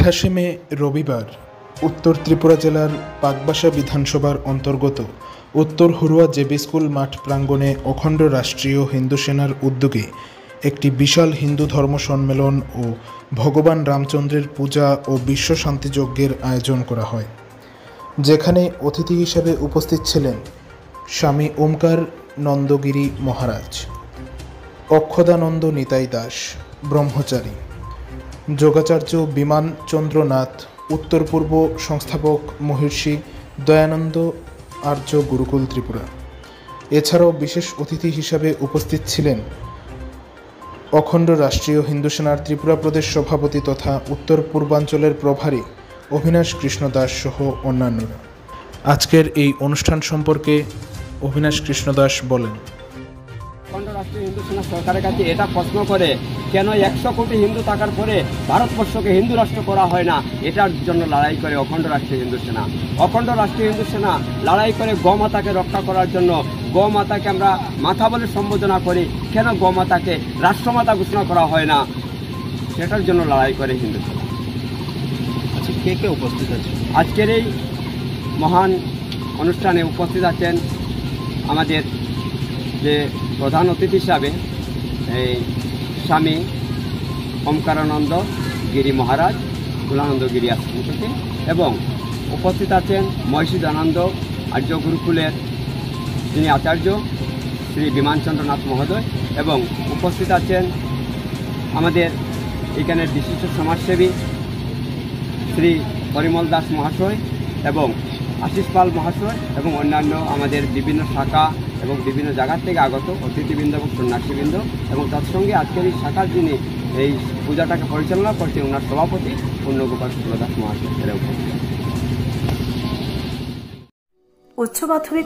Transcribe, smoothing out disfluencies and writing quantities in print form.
28 মে রবিবার উত্তর ত্রিপুরা জেলার পাকবাসা বিধানসভার অন্তর্গত উত্তর হুরুয়া জেবি স্কুল মাঠ প্রাঙ্গণে অখণ্ড রাষ্ট্রীয় হিন্দু সেনার উদ্যোগে একটি বিশাল হিন্দু ধর্ম সম্মেলন ও ভগবান রামচন্দ্রের পূজা ও বিশ্ব শান্তি যজ্ঞের আয়োজন করা হয়, যেখানে অতিথি হিসেবে উপস্থিত ছিলেন স্বামী ওমকার নন্দগিরি মহারাজ, অক্ষদানন্দ নিতাই দাস ব্রহ্মচারী, যোগাচার্য বিমান চন্দ্রনাথ, উত্তর পূর্ব সংস্থাপক মহর্ষি দয়ানন্দ আর্য গুরুকুল ত্রিপুরা। এছাড়াও বিশেষ অতিথি হিসাবে উপস্থিত ছিলেন অখণ্ড রাষ্ট্রীয় হিন্দু সেনার ত্রিপুরা প্রদেশ সভাপতি তথা উত্তর পূর্বাঞ্চলের প্রভারী অভিনাশ কৃষ্ণ দাস সহ অন্যান্যরা। আজকের এই অনুষ্ঠান সম্পর্কে অভিনাশ কৃষ্ণ দাস বলেন, অখণ্ড রাষ্ট্রীয় হিন্দু সেনা সরকারের কাছে এটা প্রশ্ন করে, কেন 100 কোটি হিন্দু থাকার পরে ভারতবর্ষকে হিন্দু রাষ্ট্র করা হয় না? এটার জন্য লড়াই করে অখণ্ড রাষ্ট্রীয় হিন্দু সেনা। অখণ্ড রাষ্ট্রীয় হিন্দু সেনা লড়াই করে গোমাতাকে রক্ষা করার জন্য। গোমাতাকে আমরা মাতা বলে সম্বোধনা করি, কেন গোমাতাকে রাষ্ট্রমাতা ঘোষণা করা হয় না? সেটার জন্য লড়াই করে হিন্দু সেনা। আচ্ছা, কে কে উপস্থিত আছে আজকের এই মহান অনুষ্ঠানে? উপস্থিত আছেন আমাদের যে প্রধান অতিথি হিসাবে এই স্বামী ওমকারানন্দ গিরি মহারাজ কুলানন্দগিরি আশ্রম থেকে, এবং উপস্থিত আছেন মহিষীদানন্দ আর্য গুরুকুলের যিনি আচার্য শ্রী বিমানচন্দ্রনাথ মহোদয়, এবং উপস্থিত আছেন আমাদের এখানের বিশিষ্ট সমাজসেবী শ্রী পরিমল দাস মহাশয় এবং আশিস পাল মহাশয়, এবং অন্যান্য আমাদের বিভিন্ন শাখা এবং বিভিন্ন জায়গা থেকে আগত অতিথিবৃন্দ এবং সন্ন্যাসীবৃন্দ, এবং তার সঙ্গে আজকের এই শাখার যিনি এই পূজাটাকে পরিচালনা করছেন ওনার সভাপতি পূর্ণগোপাল শুক্লদাস মহাশয়। উচ্চ মাধ্যমিক